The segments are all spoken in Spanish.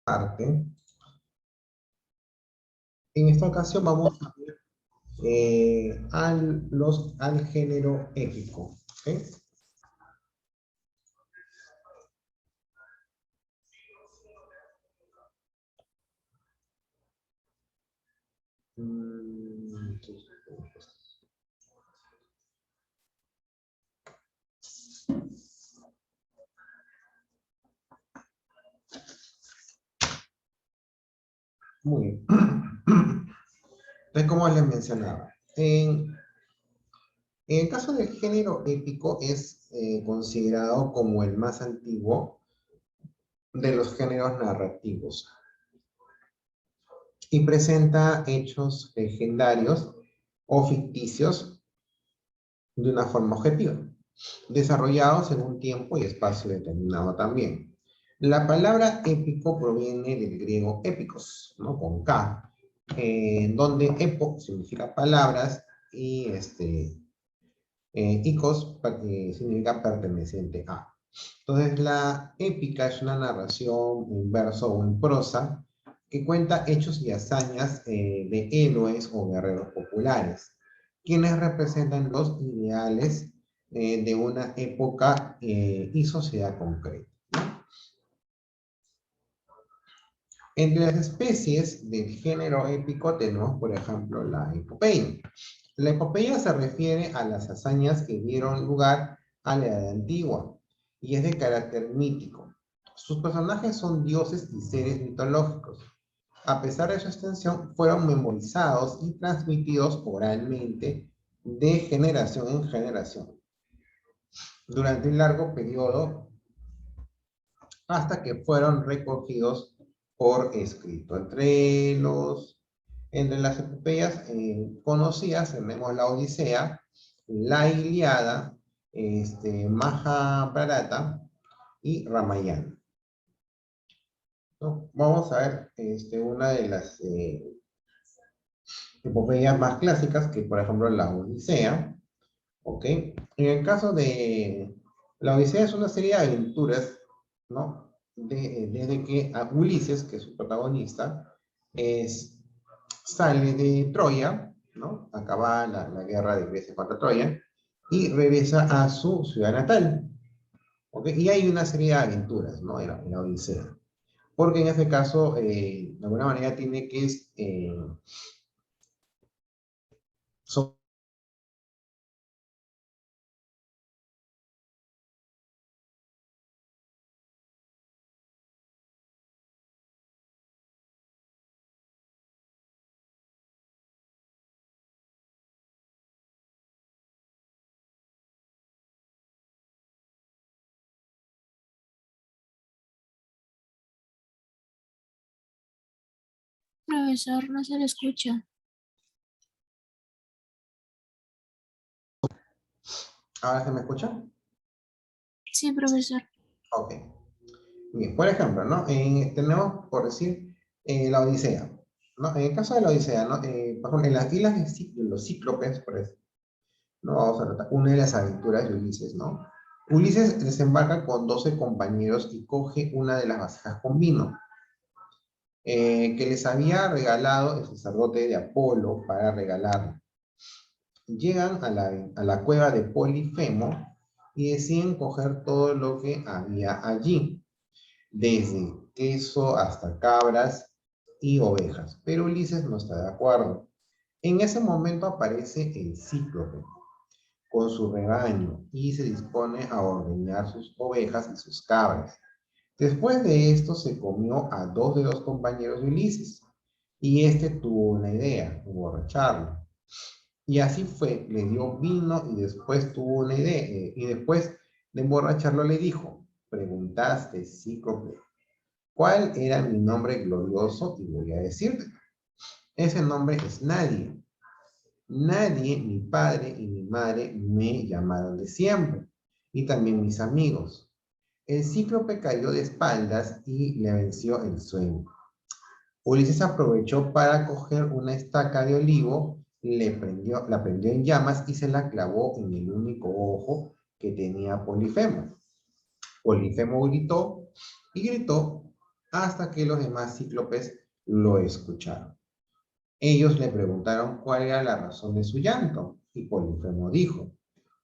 parte. En esta ocasión vamos a ver al género épico. ¿Ok? Mm, Muy bien. Entonces, como les mencionaba, en el caso del género épico es considerado como el más antiguo de los géneros narrativos y presenta hechos legendarios o ficticios de una forma objetiva, desarrollados en un tiempo y espacio determinado también. La palabra épico proviene del griego épicos, ¿no? Con K, donde epo significa palabras y icos significa perteneciente a. Entonces, la épica es una narración en verso o en prosa que cuenta hechos y hazañas de héroes o guerreros populares, quienes representan los ideales de una época y sociedad concreta. Entre las especies del género épico tenemos, por ejemplo, la epopeya. La epopeya se refiere a las hazañas que dieron lugar a la Edad Antigua y es de carácter mítico. Sus personajes son dioses y seres mitológicos. A pesar de su extensión, fueron memorizados y transmitidos oralmente de generación en generación durante un largo periodo hasta que fueron recogidos por escrito. Entre las epopeyas conocidas tenemos la Odisea, la Ilíada, Mahabharata y Ramayana, ¿no? Vamos a ver una de las epopeyas más clásicas, que por ejemplo la Odisea, ¿ok? En el caso de la Odisea es una serie de aventuras, ¿no? Desde que Ulises, que es su protagonista, sale de Troya, ¿no? Acaba la guerra de Grecia contra Troya, y regresa a su ciudad natal, ¿ok? Y hay una serie de aventuras, ¿no? En la Odisea. Porque en este caso, de alguna manera, tiene que Profesor, no se le escucha. ¿Ahora se me escucha? Sí, profesor. Ok. Bien, por ejemplo, ¿no? Tenemos, por decir, la Odisea, ¿no? En el caso de la Odisea, ¿no? Por ejemplo, en las islas de los Cíclopes, por eso, ¿no? Vamos a tratar una de las aventuras de Ulises, ¿no? Ulises desembarca con 12 compañeros y coge una de las vasijas con vino, que les había regalado el sacerdote de Apolo para regalarla. Llegan a la cueva de Polifemo y deciden coger todo lo que había allí, desde queso hasta cabras y ovejas, pero Ulises no está de acuerdo. En ese momento aparece el Cíclope con su rebaño y se dispone a ordeñar sus ovejas y sus cabras. Después de esto se comió a dos de los compañeros de Ulises y este tuvo una idea, emborracharlo. Y así fue, le dio vino y después tuvo una idea, y después de emborracharlo le dijo, preguntaste, Cíclope, ¿cuál era mi nombre glorioso? Y voy a decirte, ese nombre es Nadie. Nadie, mi padre y mi madre me llamaron de siempre, y también mis amigos. El cíclope cayó de espaldas y le venció el sueño. Ulises aprovechó para coger una estaca de olivo, la prendió en llamas y se la clavó en el único ojo que tenía Polifemo. Polifemo gritó y gritó hasta que los demás cíclopes lo escucharon. Ellos le preguntaron cuál era la razón de su llanto, y Polifemo dijo: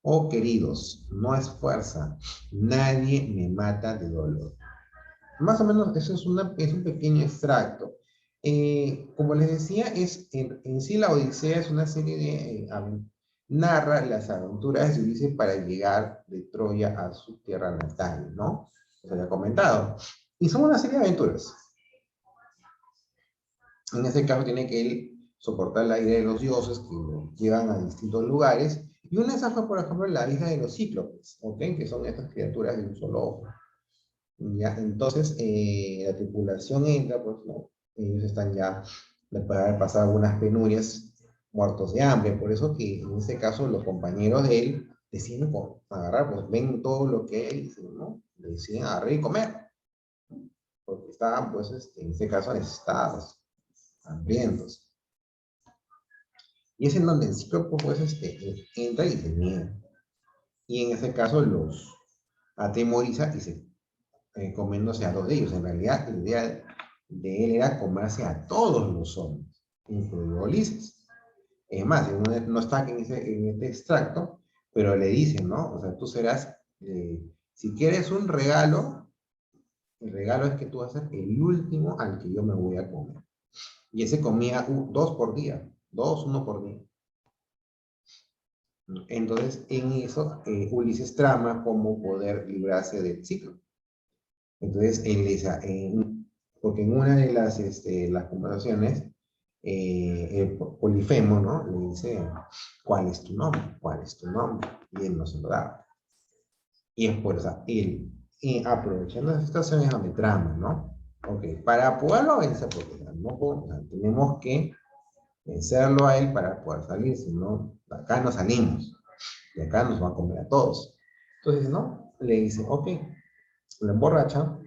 oh queridos, no es fuerza, nadie me mata de dolor. Más o menos eso es un pequeño extracto. Como les decía, en sí la Odisea es una serie de... narra las aventuras de Ulises para llegar de Troya a su tierra natal, ¿no? Les había comentado. Y son una serie de aventuras. En este caso tiene que él soportar la ira de los dioses que lo llevan a distintos lugares. Y una de esas fue, por ejemplo, la isla de los cíclopes, ¿ok? Que son estas criaturas de un solo ojo. ¿Ya? Entonces, la tripulación entra, pues, ¿no? Ellos están ya, después de haber pasado algunas penurias, muertos de hambre. Por eso que, en este caso, los compañeros de él deciden agarrar, pues, ven todo lo que él, ¿no? Deciden agarrar y comer. Porque estaban, pues, en este caso, necesitados, hambrientos. Y es en donde el cíclope, pues, entra y se niega. Y en este caso los atemoriza y se comiéndose a dos de ellos. En realidad, la idea de él era comerse a todos los hombres, incluido Ulises. Es más, no está en este extracto, pero le dicen, ¿no? O sea, tú serás, si quieres un regalo, el regalo es que tú vas a ser el último al que yo me voy a comer. Y ese comía dos por día, uno por día. Entonces, en eso, Ulises trama cómo poder librarse del ciclo. Entonces, él dice, porque en una de las conversaciones, el Polifemo, ¿no? Le dice: ¿cuál es tu nombre? ¿Cuál es tu nombre? Y él no se lo da. Y es por eso, él, aprovechando esta situación, es donde trama, ¿no? Ok, para poderlo vencer, porque no tenemos que vencerlo a él para poder salir, si no, acá no salimos, y acá nos va a comer a todos. Entonces, ¿no? Le dice, ok, lo emborracha,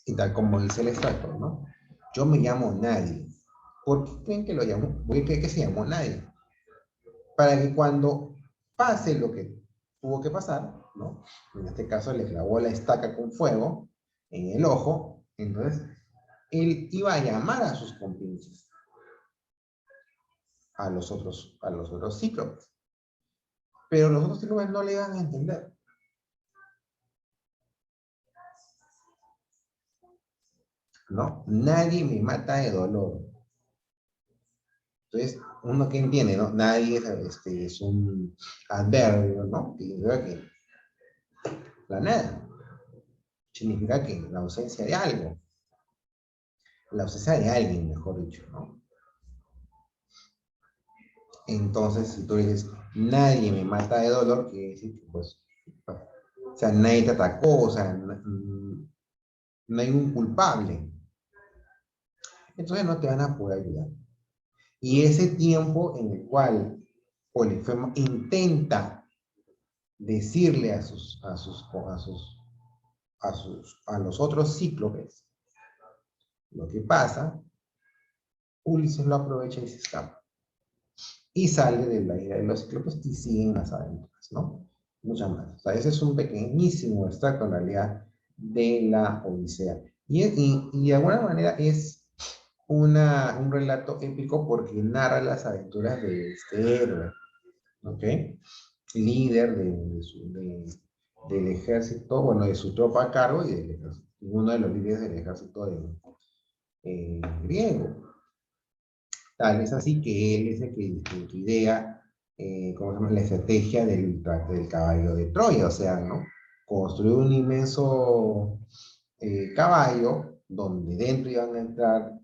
y tal como dice el extracto, ¿no? Yo me llamo Nadie. ¿Por qué creen que lo llamo? ¿Por qué creen que se llamó Nadie? Para que cuando pase lo que tuvo que pasar, ¿no? En este caso le clavó la estaca con fuego en el ojo, entonces él iba a llamar a sus compinches, a los otros cíclopes. Pero los otros cíclopes no le iban a entender. ¿No? Nadie me mata de dolor. Entonces, uno que entiende, ¿no? Nadie es un adverbio, ¿no? Que significa que la nada. Significa que la ausencia de algo. La ausencia de alguien, mejor dicho, ¿no? Entonces, si tú dices, nadie me mata de dolor, quiere decir que, pues, o sea, nadie te atacó, o sea, no hay un culpable. Entonces no te van a poder ayudar. Y ese tiempo en el cual Polifemo intenta decirle a los otros cíclopes lo que pasa, Ulises lo aprovecha y se escapa. Y sale de la isla de los cíclopes y siguen las aventuras, ¿no? Muchas más. O sea, ese es un pequeñísimo extracto en realidad de la Odisea. Y de alguna manera es un relato épico porque narra las aventuras de este héroe, ¿ok? Líder del ejército, bueno, de su tropa a cargo y del ejército, uno de los líderes del ejército griego. Tal es así que él es el que idea, ¿cómo se llama? La estrategia del caballo de Troya, o sea, ¿no? Construyó un inmenso caballo donde dentro iban a entrar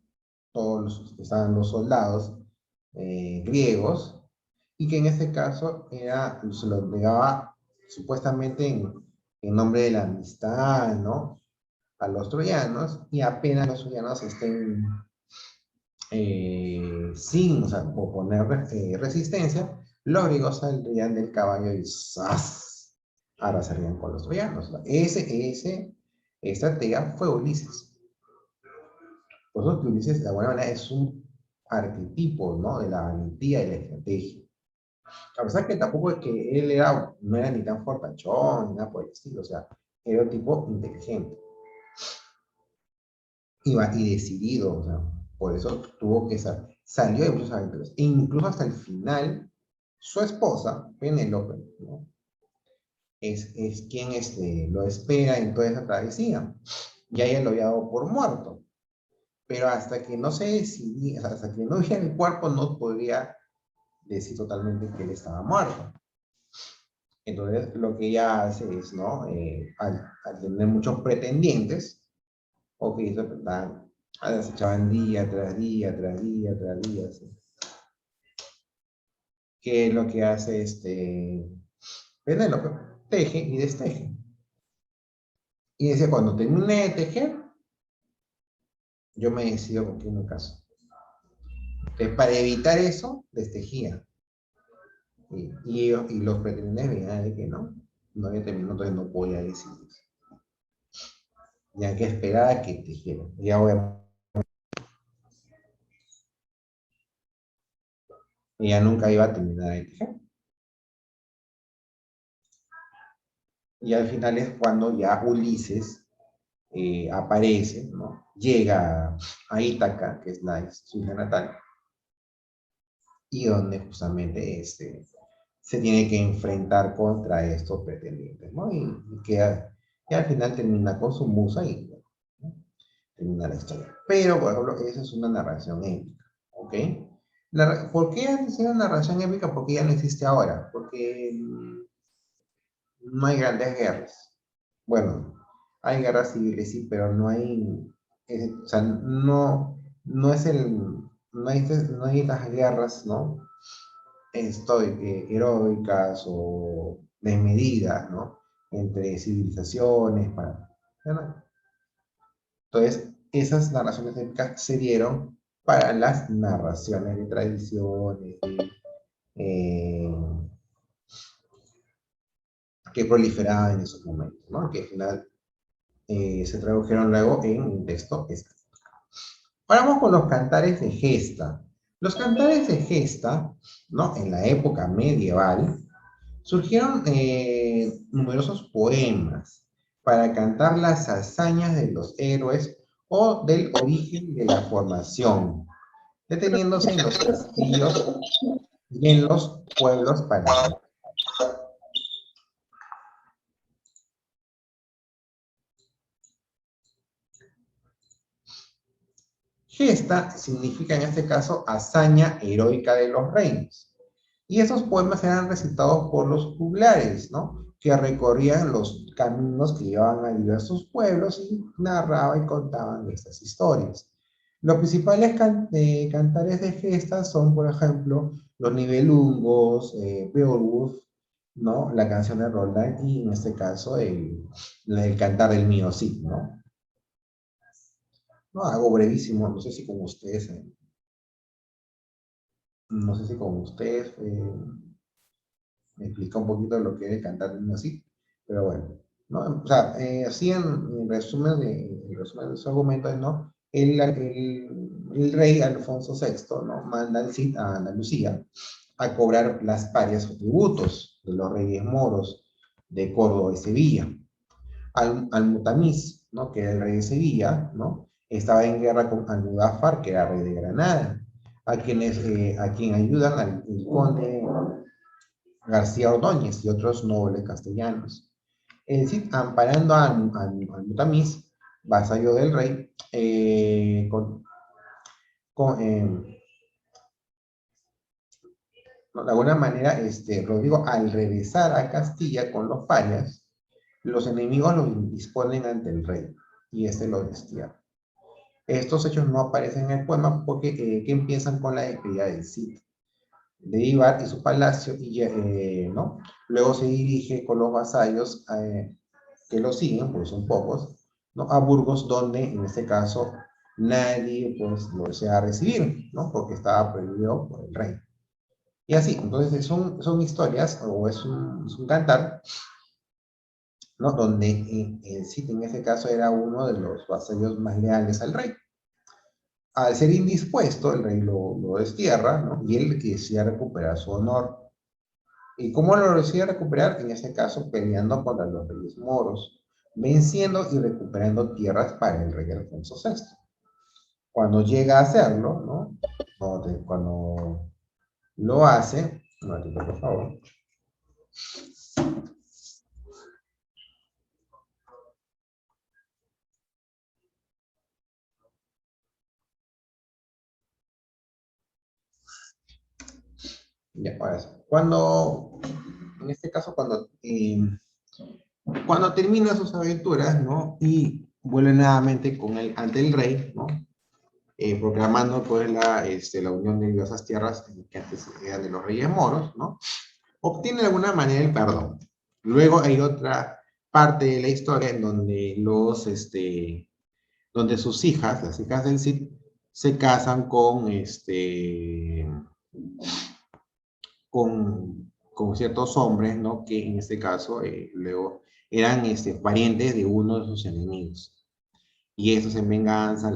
todos estaban los soldados griegos, y que en este caso se lo entregaba supuestamente en nombre de la amistad, ¿no? A los troyanos, y apenas los troyanos estén sin, o sea, oponer resistencia, los griegos saldrían del caballo y ¡zas! Arrasarían con los troyanos. Ese estratega fue Ulises. Por eso que Ulises, de alguna manera, es un arquetipo, ¿no? De la valentía y la estrategia. A pesar que tampoco es que él no era ni tan fortachón, ni nada por el estilo, o sea, era un tipo inteligente. iba y decidido, o sea, por eso tuvo que salió de muchas aventuras. E incluso hasta el final, su esposa, Penélope, ¿no? Es quien lo espera en toda esa travesía. Ya ella lo había dado por muerto. Pero hasta que no se decidía, hasta que no viera el cuerpo, no podría decir totalmente que él estaba muerto. Entonces, lo que ella hace es, ¿no? Al tener muchos pretendientes, ok, eso es verdad, se echaban día tras día, tras día, tras día, ¿sí? ¿Qué es lo que hace Penélope? Teje y desteje. Y decía, cuando termine de tejer, yo me decido con quién me caso. Entonces, para evitar eso, destejía. Y los pretendientes veían de que no había terminado, entonces no podía decidir. Ya que esperaba que tejiera. Ya obviamente, ella nunca iba a terminar de tejer. Y al final es cuando ya Ulises aparece, ¿no? Llega a Ítaca, que es su isla natal, y donde justamente se tiene que enfrentar contra estos pretendientes, ¿no? Y al final termina con su musa y bueno, ¿no? Termina la historia. Pero, por ejemplo, esa es una narración épica, ¿ok? ¿Por qué es una narración épica? Porque ya no existe ahora, porque no hay grandes guerras. Bueno, hay guerras civiles, sí, pero no hay, o sea, no es no hay las guerras, ¿no? Heroicas o desmedidas, ¿no? Entre civilizaciones, ¿no? Entonces, esas narraciones épicas se dieron para las narraciones de tradiciones, eh, que proliferaban en esos momentos, ¿no? Que al final se tradujeron luego en un texto escrito. Ahora vamos con los cantares de gesta. Los cantares de gesta, ¿no? En la época medieval, surgieron numerosos poemas para cantar las hazañas de los héroes o del origen de la formación, deteniéndose en los castillos y en los pueblos para cantar. Gesta significa en este caso hazaña heroica de los reinos. Y esos poemas eran recitados por los juglares, ¿no? Que recorrían los caminos que llevaban a diversos pueblos y narraban y contaban estas historias. Los principales cantares de gestas son, por ejemplo, los Nibelungos, Beowulf, ¿no? La canción de Roldán y en este caso el cantar del mío Cid, ¿no? No, algo brevísimo, no sé si con ustedes, no sé si con ustedes me explica un poquito de lo que es cantar de así, pero bueno, ¿no? O sea, así en resumen de su argumento, ¿no? El rey Alfonso VI, ¿no? Manda al Cid a Andalucía a cobrar las parias o tributos de los reyes moros de Córdoba y Sevilla. Al-Mutamiz, ¿no? Que era el rey de Sevilla, ¿no? Estaba en guerra con Almudáfar, que era rey de Granada, a quien ayudan al conde García Ordóñez y otros nobles castellanos. Es decir, amparando al Mutamiz, vasallo del rey, con, de alguna manera, Rodrigo, al regresar a Castilla con los parias, los enemigos lo disponen ante el rey y lo destierra. Estos hechos no aparecen en el poema porque que empiezan con la despedida del Cid de Ibar y su palacio, ¿no? Luego se dirige con los vasallos que lo siguen, porque son pocos, ¿no? A Burgos, donde en este caso nadie pues lo desea recibir, ¿no? Porque estaba prohibido por el rey. Y así, entonces son historias, o es un cantar, ¿no? Donde el Cid en este caso era uno de los vasallos más leales al rey. Al ser indispuesto, el rey lo destierra, ¿no? Y él decía recuperar su honor. ¿Y cómo lo decía recuperar? En este caso, peleando contra los reyes moros, venciendo y recuperando tierras para el rey Alfonso VI. cuando llega a hacerlo, ¿no? Cuando lo hace, un ratito, por favor. Ya, ahora sí. En este caso, cuando termina sus aventuras, ¿no? Y vuelve nuevamente ante el rey, ¿no? Proclamando pues la unión de diversas tierras que antes eran de los reyes moros, ¿no? Obtiene de alguna manera el perdón. Luego hay otra parte de la historia en donde donde sus hijas, las hijas del Cid, se casan con ciertos hombres, ¿no? Que en este caso luego eran parientes de uno de sus enemigos. Y eso en venganza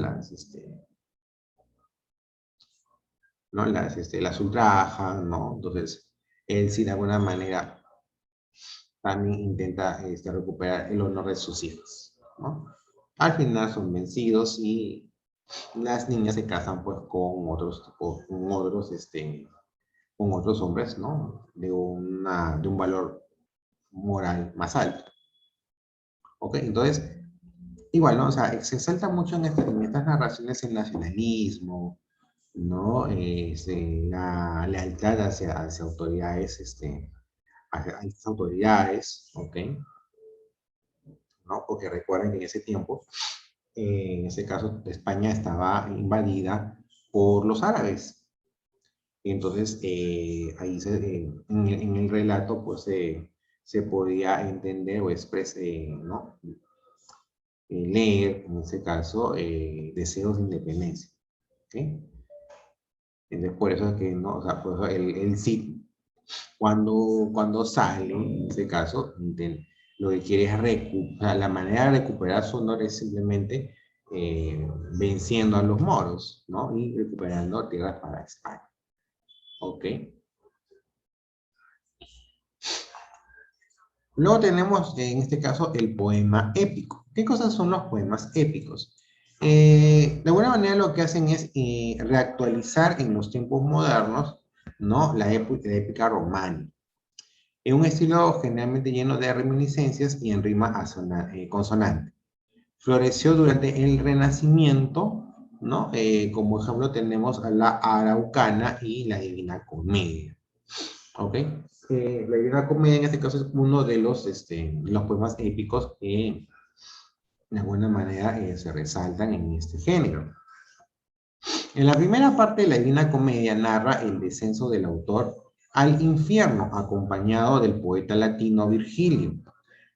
¿no? Las ultrajan, ¿no? Entonces, él sí de alguna manera también intenta recuperar el honor de sus hijos, ¿no? Al final son vencidos y las niñas se casan pues con otros hombres, ¿no? De un valor moral más alto. ¿Ok? Entonces, igual, ¿no? O sea, se exalta mucho en estas narraciones el nacionalismo, ¿no? La lealtad hacia autoridades, hacia estas autoridades, ¿ok? ¿No? Porque recuerden que en ese tiempo, en ese caso, España estaba invadida por los árabes. Entonces, ahí en el relato, pues, se podía entender o expresar, ¿no? Leer, en ese caso, deseos de independencia. ¿Okay? Entonces, por eso es que, ¿no? O sea, por eso el Cid, cuando sale, en ese caso, lo que quiere es o sea, la manera de recuperar su honor es simplemente venciendo a los moros, ¿no? Y recuperando tierras para España. ¿Ok? Luego tenemos, en este caso, el poema épico. ¿Qué cosas son los poemas épicos? De alguna manera lo que hacen es reactualizar en los tiempos modernos, ¿no? La épica romana, en un estilo generalmente lleno de reminiscencias y en rima consonante. Floreció durante el Renacimiento, ¿no? Como ejemplo tenemos a la Araucana y la Divina Comedia. ¿Ok? La Divina Comedia en este caso es uno de los poemas épicos que de alguna manera se resaltan en este género. En la primera parte de la Divina Comedia narra el descenso del autor al infierno, acompañado del poeta latino Virgilio,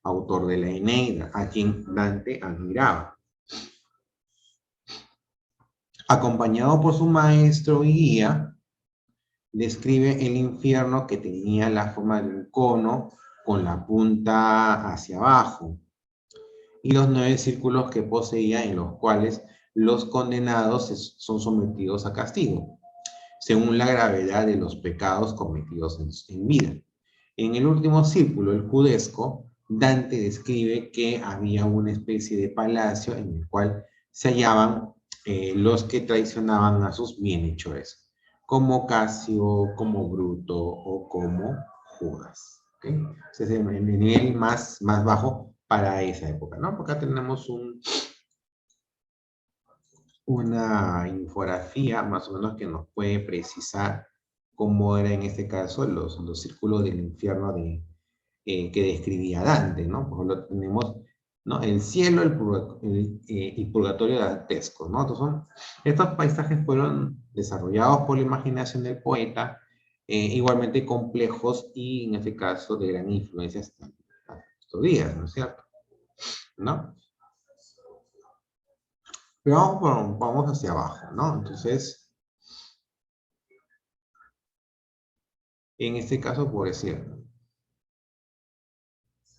autor de la Eneida, a quien Dante admiraba. Acompañado por su maestro y guía, describe el infierno que tenía la forma de un cono con la punta hacia abajo y los 9 círculos que poseía en los cuales los condenados son sometidos a castigo, según la gravedad de los pecados cometidos en vida. En el último círculo, el judesco, Dante describe que había una especie de palacio en el cual se hallaban los que traicionaban a sus bienhechores, como Casio, como Bruto o como Judas. ¿Okay? Ese es el nivel más bajo para esa época, ¿no? Porque acá tenemos una infografía más o menos que nos puede precisar cómo era en este caso los círculos del infierno que describía Dante, ¿no? Por ejemplo, tenemos, ¿no? El cielo y purgatorio dantesco, ¿no? Estos paisajes fueron desarrollados por la imaginación del poeta, igualmente complejos y en este caso de gran influencia hasta estos días, ¿no es cierto? ¿No? Pero vamos hacia abajo, ¿no? Entonces, en este caso, por decir,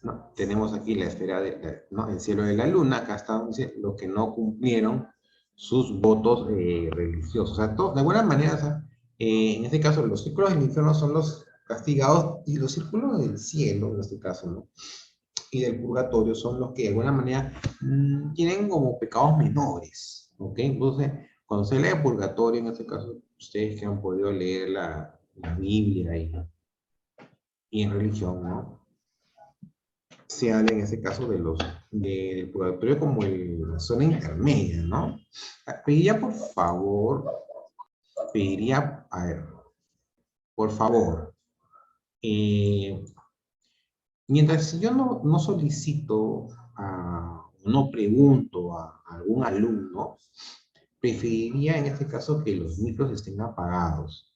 ¿no? Tenemos aquí la esfera, ¿no? El cielo de la luna, acá están los que no cumplieron sus votos religiosos. O sea, de alguna manera, o sea, en este caso, los círculos del infierno son los castigados y los círculos del cielo, en este caso, ¿no? Y del purgatorio son los que de alguna manera tienen como pecados menores, ¿ok? Entonces, Cuando se lee purgatorio, en este caso, ustedes que han podido leer la Biblia y en religión, ¿no? Se habla en este caso del purgatorio como la zona intermedia, ¿no? Pediría por favor, a ver, por favor, eh, mientras yo no solicito, no pregunto a algún alumno, preferiría en este caso que los micros estén apagados.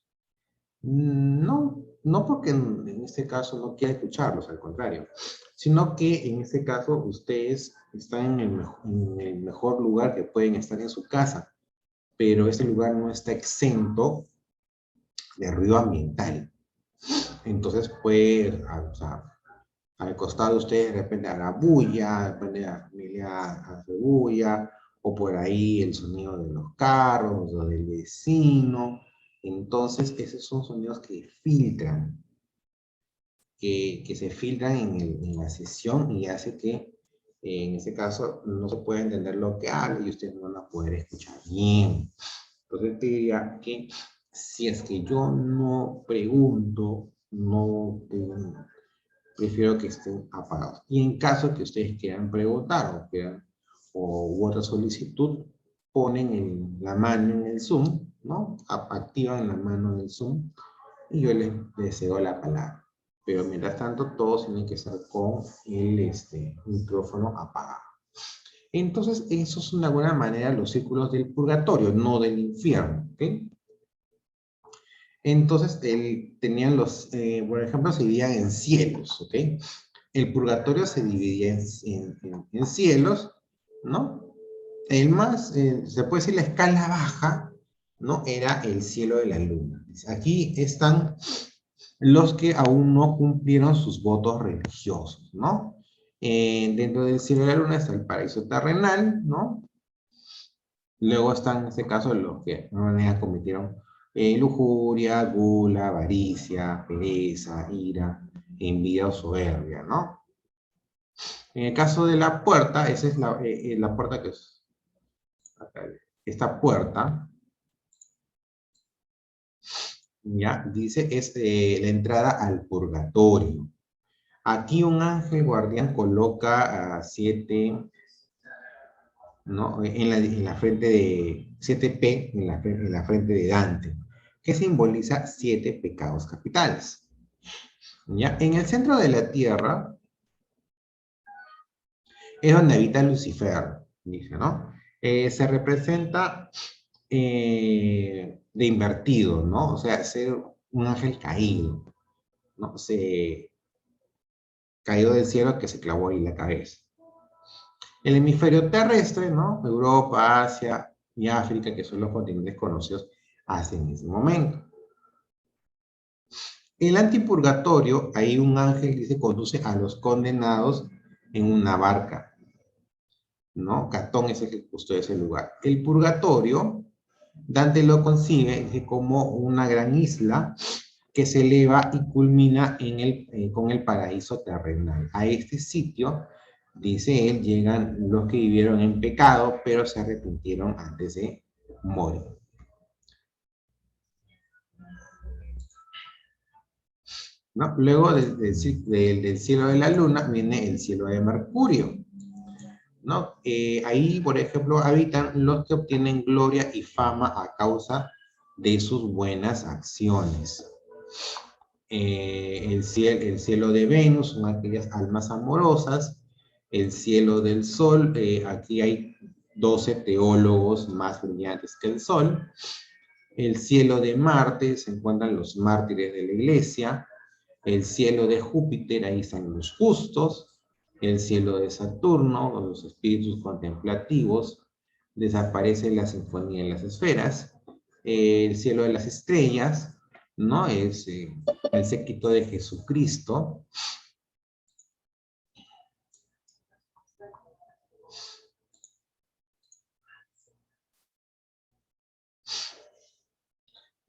No porque en este caso no quiera escucharlos, al contrario, sino que en este caso ustedes están en el mejor lugar que pueden estar en su casa, pero ese lugar no está exento de ruido ambiental. Entonces, pues, o sea, al costado de ustedes de repente haga bulla, de repente la familia hace bulla, o por ahí el sonido de los carros o del vecino. Entonces, esos son sonidos que filtran, que se filtran en la sesión y hace que, en ese caso, no se pueda entender lo que habla y ustedes no van a poder escuchar bien. Entonces, te diría que si es que yo no pregunto, prefiero que estén apagados. Y en caso que ustedes quieran preguntar u otra solicitud, ponen la mano en el Zoom, ¿no? Activan la mano del Zoom y yo les cedo la palabra. Pero mientras tanto, todos tienen que estar con el micrófono apagado. Entonces, eso son de alguna manera los círculos del purgatorio, no del infierno, ¿ok? Entonces, tenían por ejemplo, se dividían en cielos, ¿ok? El purgatorio se dividía en cielos, ¿no? El más, se puede decir la escala baja, ¿no? Era el cielo de la luna. Aquí están los que aún no cumplieron sus votos religiosos, ¿no? Dentro del cielo de la luna está el paraíso terrenal, ¿no? Luego están, en este caso, los que de alguna manera cometieron lujuria, gula, avaricia, pereza, ira, envidia o soberbia, ¿no? En el caso de la puerta, esa es la puerta que es acá, esta puerta, ya, dice, es la entrada al purgatorio. Aquí un ángel guardián coloca a 7, ¿no? En la frente de 7P, en la frente de Dante, que simboliza 7 pecados capitales. ¿Ya? En el centro de la tierra es donde habita Lucifer, dice, ¿no? Se representa de invertido, ¿no? O sea, ser un ángel caído, ¿no? Caído del cielo que se clavó ahí la cabeza. El hemisferio terrestre, ¿no? Europa, Asia y África, que son los continentes conocidos hasta en ese momento. El antipurgatorio, ahí un ángel dice conduce a los condenados en una barca, ¿no? Catón es el que custodia ese lugar. El purgatorio, Dante lo concibe dice, como una gran isla que se eleva y culmina con el paraíso terrenal. A este sitio, dice él, llegan los que vivieron en pecado, pero se arrepintieron antes de morir. ¿No? Luego del cielo de la luna viene el cielo de Mercurio, ¿no? Ahí, por ejemplo, habitan los que obtienen gloria y fama a causa de sus buenas acciones. El cielo de Venus son aquellas almas amorosas. El cielo del Sol, aquí hay 12 teólogos más brillantes que el Sol. El cielo de Marte se encuentran los mártires de la iglesia. El cielo de Júpiter, ahí están los justos. El cielo de Saturno, con los espíritus contemplativos, desaparece la sinfonía de las esferas. El cielo de las estrellas, ¿no? Es el séquito de Jesucristo.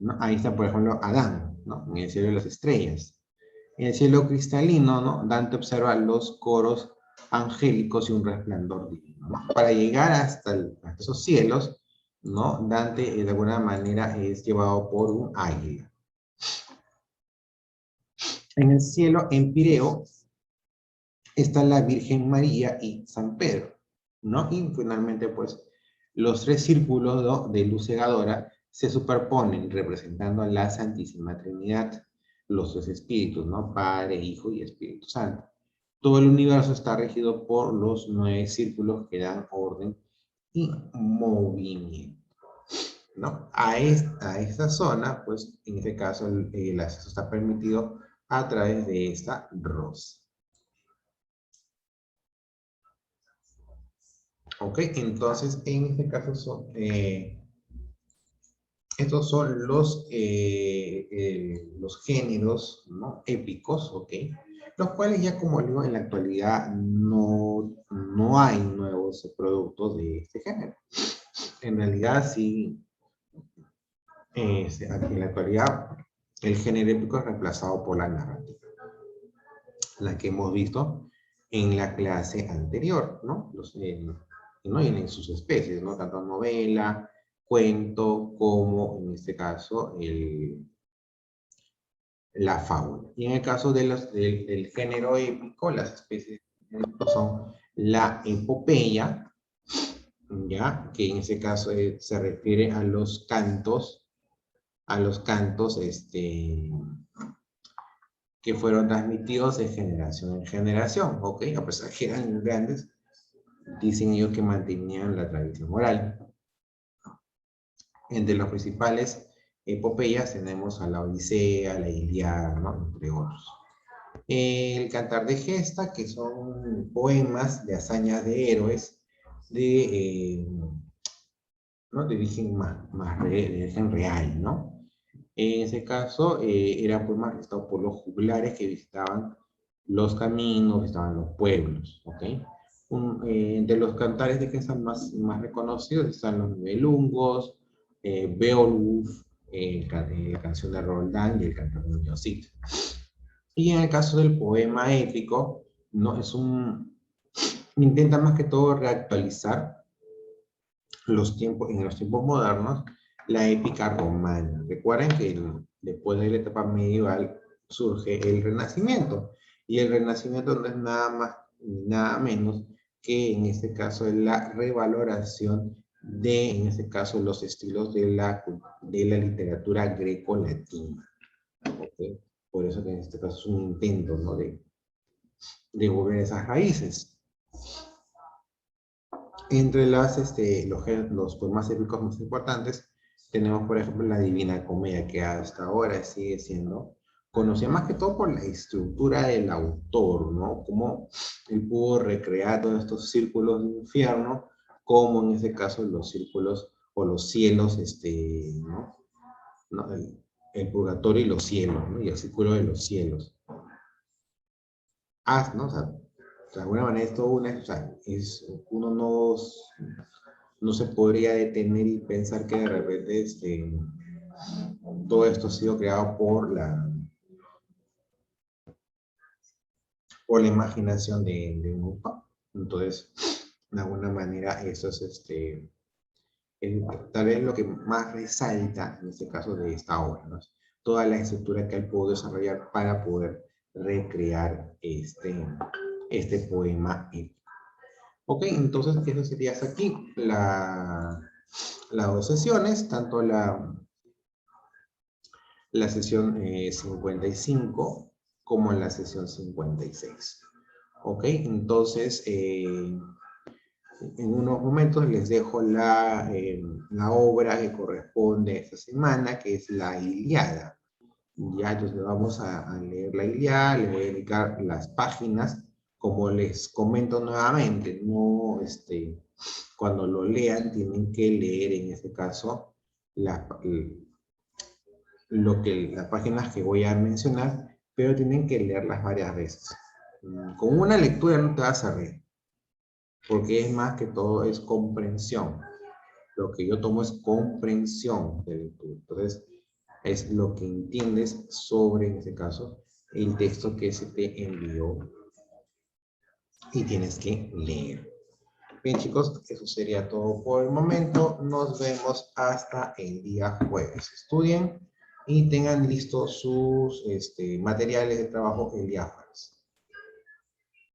¿No? Ahí está, por ejemplo, Adán, ¿no? En el cielo de las estrellas. En el cielo cristalino, ¿no? Dante observa los coros angélicos y un resplandor divino, ¿no? Para llegar hasta esos cielos, ¿no? Dante de alguna manera es llevado por un águila. En el cielo, en Pireo, está la Virgen María y San Pedro, ¿no? Y finalmente, pues, los tres círculos, ¿no?, de luz cegadora se superponen representando a la Santísima Trinidad, los tres espíritus, ¿no? Padre, Hijo y Espíritu Santo. Todo el universo está regido por los 9 círculos que dan orden y movimiento, ¿no? A esta zona, pues, en este caso, el acceso está permitido a través de esta rosa. Ok, entonces en este caso estos son los géneros, ¿no?, épicos, ok, los cuales ya, como digo, en la actualidad no hay nuevos productos de este género. En realidad, sí, en la actualidad el género épico es reemplazado por la narrativa, la que hemos visto en la clase anterior, ¿no? ¿no? Y en sus especies, ¿no? Tanto novela, cuento, como en este caso la fábula. Y en el caso del género épico, las especies son la epopeya, ¿ya? Que en ese caso se refiere a los cantos, que fueron transmitidos de generación en generación, ¿ok? A pesar que eran grandes, dicen ellos que mantenían la tradición oral. Entre los principales epopeyas tenemos a la Odisea, la Ilíada, ¿no?, entre otros. El Cantar de Gesta, que son poemas de hazañas de héroes ¿no?, de origen de origen real, ¿no? En ese caso, eran poemas recitados por los juglares que visitaban los caminos, visitaban los pueblos, ¿ok? Entre los cantares de gesta más reconocidos están los Nibelungos, Beowulf, la canción de Roldán y el cantar de Niño Cid. Y en el caso del poema épico, ¿no?, intenta más que todo reactualizar en los tiempos modernos la épica romana. Recuerden que después de la etapa medieval surge el Renacimiento, y el Renacimiento no es nada más ni nada menos que, en este caso, la revaloración de, en este caso, los estilos de la literatura greco-latina, ¿okay? Por eso que en este caso es un intento, ¿no?, de volver esas raíces. Entre los poemas épicos más importantes tenemos, por ejemplo, la Divina Comedia, que hasta ahora sigue siendo conocida más que todo por la estructura del autor, ¿no? Cómo él pudo recrear todos estos círculos de infierno, como en este caso los círculos o los cielos, ¿no? ¿No? El purgatorio y los cielos, ¿no? Y el círculo de los cielos. ¿No? O sea, de alguna manera esto uno no se podría detener y pensar que de repente todo esto ha sido creado por la imaginación de un autor. Entonces, de alguna manera, eso es tal vez lo que más resalta en este caso de esta obra, ¿no? Toda la estructura que él pudo desarrollar para poder recrear este poema épico. Ok, entonces eso sería hasta aquí las dos sesiones, tanto la sesión 55 como la sesión 56. Ok, entonces en unos momentos les dejo la obra que corresponde a esta semana, que es la Ilíada. Ya, entonces vamos a leer la Ilíada, les voy a dedicar las páginas. Como les comento nuevamente, no, cuando lo lean tienen que leer en este caso las páginas que voy a mencionar, pero tienen que leerlas varias veces. Con una lectura no te vas a reír, porque es más que todo es comprensión. Lo que yo tomo es comprensión de lectura. Entonces, es lo que entiendes sobre, en este caso, el texto que se te envió y tienes que leer. Bien, chicos, eso sería todo por el momento. Nos vemos hasta el día jueves. Estudien y tengan listos sus materiales de trabajo el día jueves.